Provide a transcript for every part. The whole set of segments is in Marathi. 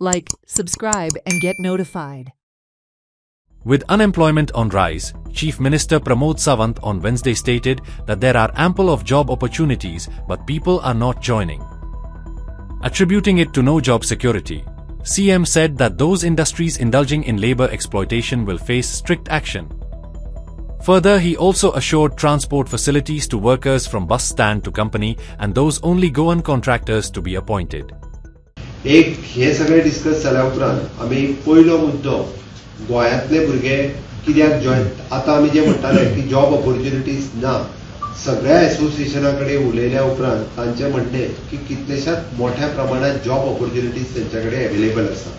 like, subscribe and get notified. With unemployment on rise, Chief Minister Pramod Sawant on Wednesday stated that there are ample of job opportunities but people are not joining. Attributing it to no job security, CM said that those industries indulging in labor exploitation will face strict action. Further, he also assured transport facilities to workers from bus stand to company and those only Goan contractors to be appointed. एक हे सगळे डिस्कस जाल्या उपरांत आमी पयलो मुद्दो गोंयांतले भुरगे कित्याक जॉइन आतां आमी जे म्हणटाले की जॉब ऑपॉर्च्युनिटीज ना सगळ्या एसोसिएशना कडेन उलयल्या उपरांत तांचे म्हणणे की कितलेशाच मोठ्या प्रमाणात जॉब ऑपॉर्च्युनिटीज त्यांच्या कडेन अवेलेबल आसा.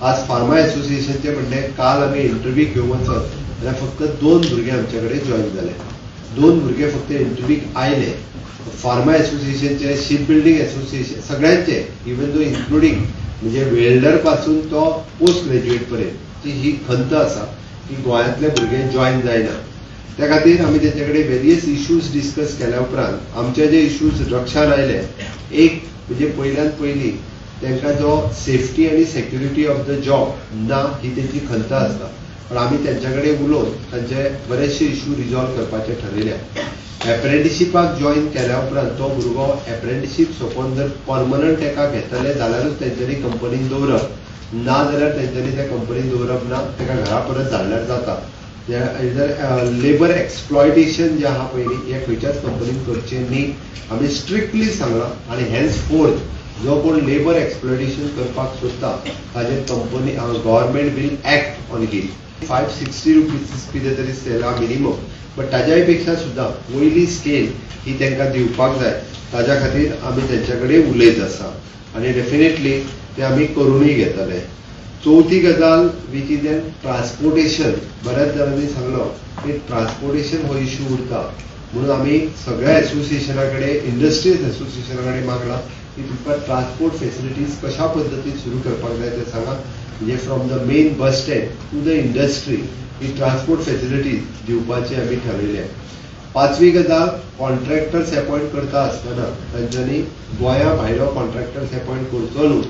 आज फार्मा एसोसिएशनचे म्हणणे काल आमी इंटरव्यूक घेवंक वचत जाल्यार फक्त 2 भुरगे आमचे कडेन जॉइन जाले. 2 भुरगे फक्त इंटरव्यूक आयले. फार्मा एसोसिएशनचे, शिप बिल्डिंग एसोसिएशन सगळ्यांचे इवन दो इन्क्लुडिंग म्हणजे वेल्डर पासून तो पोस्ट ग्रॅज्युएट पर्यंत ही खंत आसा की गोंयांतले भुरगे जॉइन जायना. त्या खातीर आमी तेंचे कडेन वेरियस इश्यूज डिस्कस केल्या उपरांत आमचे जे इश्यूज लक्षांत आयले एक म्हणजे पयल्यान पयली तांकां जो सेफ्टी आनी सेक्युरिटी ऑफ द जॉब ना ही तेंची खंत आसता. पण आमी तेंच्या कडेन उलोवन तांचे बरेचशे इश्यू रिजॉल्व करपाचे ठरयल्या. एप्रेंटिशिपाक जॉइन केल्या उपरांत तो भुरगो एप्रेंटिशीप सोंपोवन जर परमनंट एका घेतले जाल्यारूच तेंच्यांनी कंपनीन दवरप ना जाल्यार तेंच्यांनी त्या कंपनीन दवरप ना तेका घरा परत धाडल्यार जाता. लेबर एक्सप्लॉयटेशन जे आहा पयली हे खंयच्याच कंपनीन करचें न्ही आमी स्ट्रिक्टली सांगलां आनी हेन्स फोर्थ जो कोण लेबर एक्सप्लॉयटेशन करपाक सोदता ताजेर company government will act on him. 560 rupees कितें तरी सेला मिनिमम बट ताज्याय पेक्षा सुद्धा वयली स्केल ही तांकां दिवपाक जाय. ताज्या खातीर आमी तेंच्या कडेन उलयत आसा आनी डेफिनेटली ते आमी करूनय घेतले. चवथी गजाल वीच इज एन ट्रान्सपोर्टेशन. बऱ्याच जाणांनी सांगलो की ट्रान्सपोर्टेशन हो इश्यू उरता म्हणून आमी सगळ्या एसोसिएशना कडेन इंडस्ट्रीज एसोसिएशना कडेन मागला की तुमकां ट्रान्सपोर्ट फेसिलिटीज कशा पद्दतीन सुरू करपाक जाय ते सांगा. म्हणजे from the main bus stand to the industry ही ट्रान्सपोर्ट फेसिलिटीज दिवपाची आमी ठरयल्या. पाचवी गजाल कॉन्ट्रॅक्टर्स अपॉइंट करता आसतना तांच्यांनी गोंया भायलो कॉन्ट्रॅक्टर्स अपॉइंट करचो न्हू